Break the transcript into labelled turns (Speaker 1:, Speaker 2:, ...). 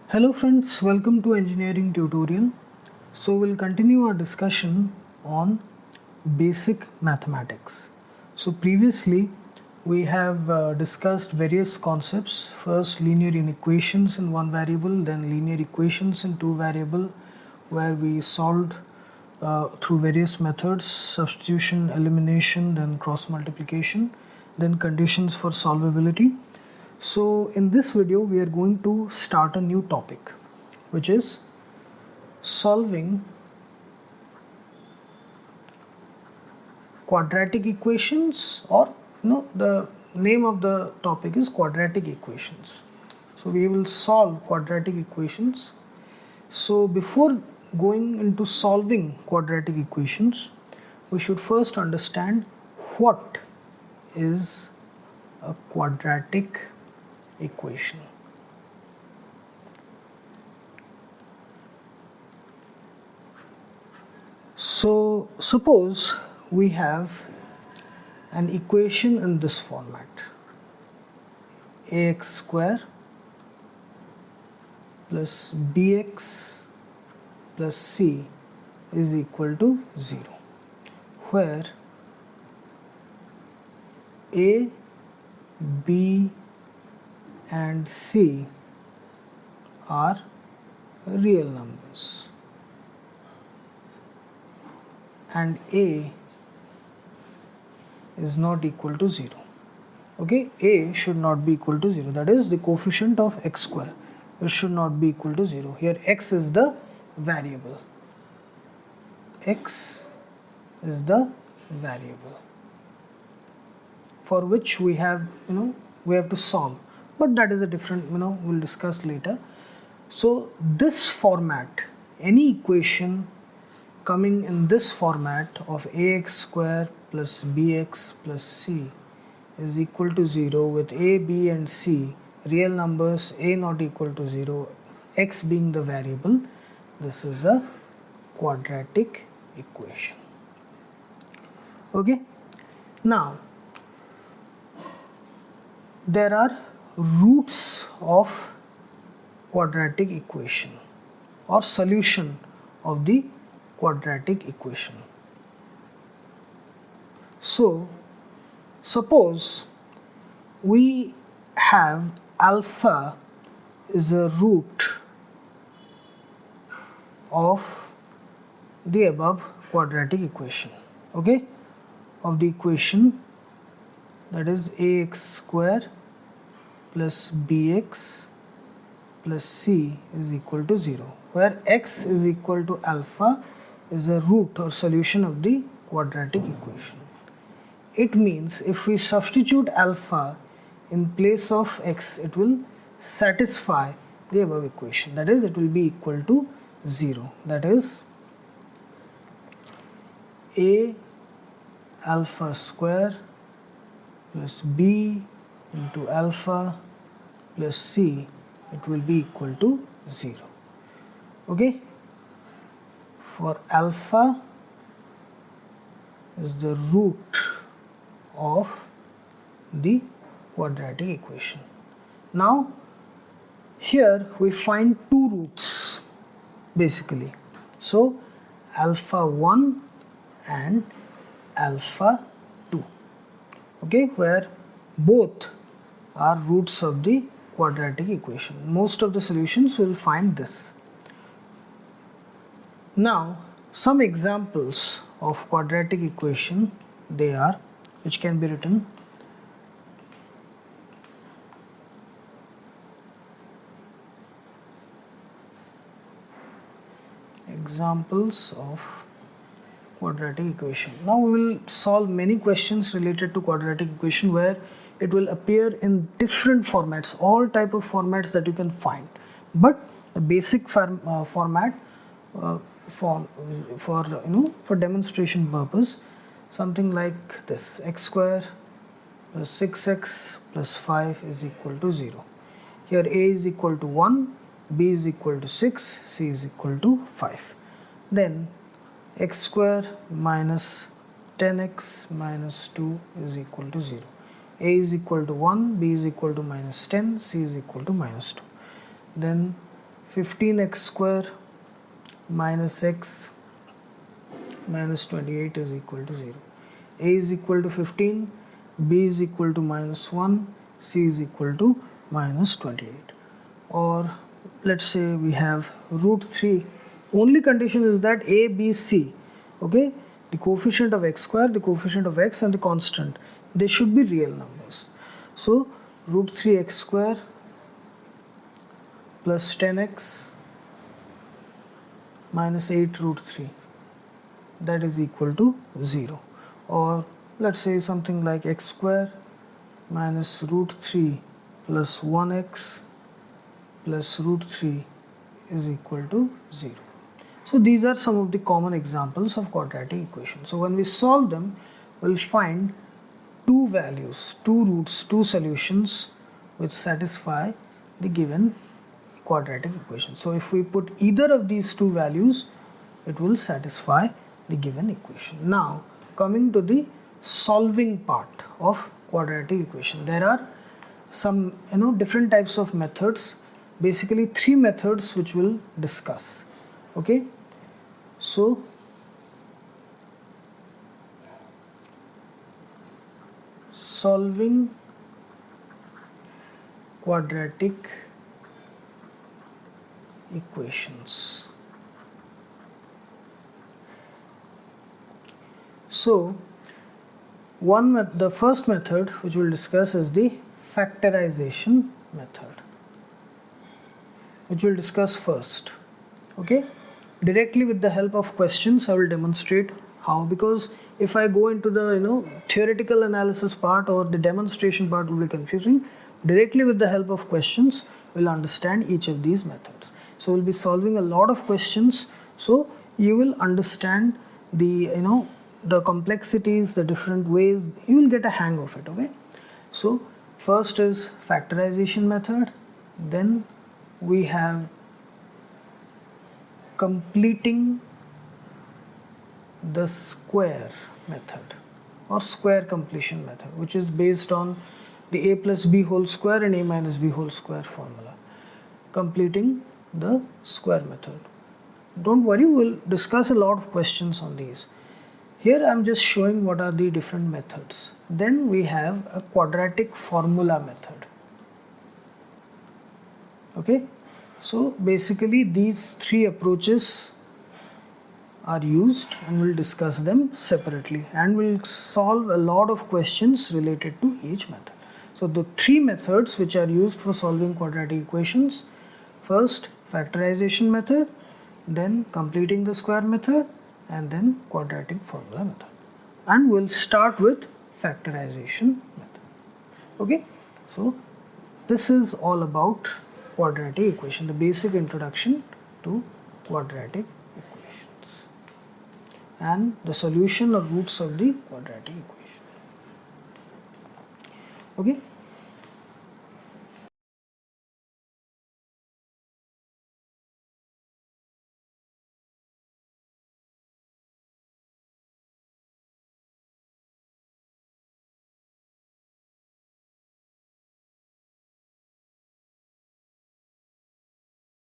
Speaker 1: Hello friends, welcome to engineering tutorial. So we'll continue our discussion on basic mathematics. So previously we have discussed various concepts. First linear inequations in one variable, then linear equations in two variable, where we solved through various methods: substitution, elimination, then cross multiplication, then conditions for solvability. So in this video we are going to start a new topic, which is solving quadratic equations, or the name of the topic is quadratic equations. So we will solve quadratic equations. So before going into solving quadratic equations, we should first understand what is a quadratic equation. So suppose we have an equation in this format: ax square plus bx plus c is equal to 0, where a, b and c are real numbers and a is not equal to 0. Okay, a should not be equal to 0, that is the coefficient of x square, it should not be equal to 0. Here x is the variable, x is the variable for which we have to solve, but that is a different, we'll discuss later. So this format, any equation coming in this format of ax square plus bx plus c is equal to 0, with a, b and c real numbers, a not equal to 0, x being the variable, this is a quadratic equation. Okay, now there are roots of quadratic equation or solution of the quadratic equation. So suppose we have alpha is a root of the above quadratic equation, okay, of the equation, that is ax square plus bx plus c is equal to 0, where x is equal to alpha is a root or solution of the quadratic equation. It means if we substitute alpha in place of x, it will satisfy the above equation, that is it will be equal to 0, that is a alpha square plus b into alpha plus c, it will be equal to 0. Okay, for alpha is the root of the quadratic equation. Now here we find two roots basically, so alpha 1 and alpha 2, okay, where both are roots of the quadratic equation. Most of the solutions will find this. Now some examples of quadratic equation, they are, which can be written: examples of quadratic equation. Now we will solve many questions related to quadratic equation where it will appear in different formats, all type of formats that you can find, but the basic format for demonstration purpose, something like this: x square plus 6x plus 5 is equal to 0. Here a is equal to 1, b is equal to 6, c is equal to 5. Then x square minus 10x minus 2 is equal to 0. A is equal to 1, b is equal to minus 10, c is equal to minus 2. Then 15x square minus x minus 28 is equal to 0. A is equal to 15, B is equal to minus 1, C is equal to minus 28. Or let's say we have root 3. Only condition is that A, B, C, okay, the coefficient of x square, the coefficient of x and the constant, they should be real numbers. So root 3x square plus 10x minus 8 root 3, that is equal to 0. Or let's say something like x square minus root 3 plus 1x plus root 3 is equal to 0. So these are some of the common examples of quadratic equations. So when we solve them, we'll find two values, two roots, two solutions which satisfy the given quadratic equation. So if we put either of these two values, it will satisfy the given equation. Now coming to the solving part of quadratic equation, there are some different types of methods, basically three methods which we'll discuss. Okay, so solving quadratic equations. So the first method which we'll discuss is the factorization method, which we'll discuss first. Okay, directly with the help of questions I will demonstrate how, because if I go into the theoretical analysis part or the demonstration part will be confusing. Directly with the help of questions we'll understand each of these methods. So we'll be solving a lot of questions, so you will understand the the complexities, the different ways, you will get a hang of it. Okay, so first is factorization method, then we have completing the square method or square completion method, which is based on the a plus b whole square and a minus b whole square formula. Completing the square method. Don't worry, we'll discuss a lot of questions on these. Here I'm just showing what are the different methods. Then we have a quadratic formula method. Okay, so basically these three approaches are used and we'll discuss them separately, and we'll solve a lot of questions related to each method. So the three methods which are used for solving quadratic equations: first factorization method, then completing the square method, and then quadratic formula method. And we'll start with factorization method. Okay, so this is all about quadratic equation, the basic introduction to quadratic equations and the solution or roots of the quadratic equation. Okay,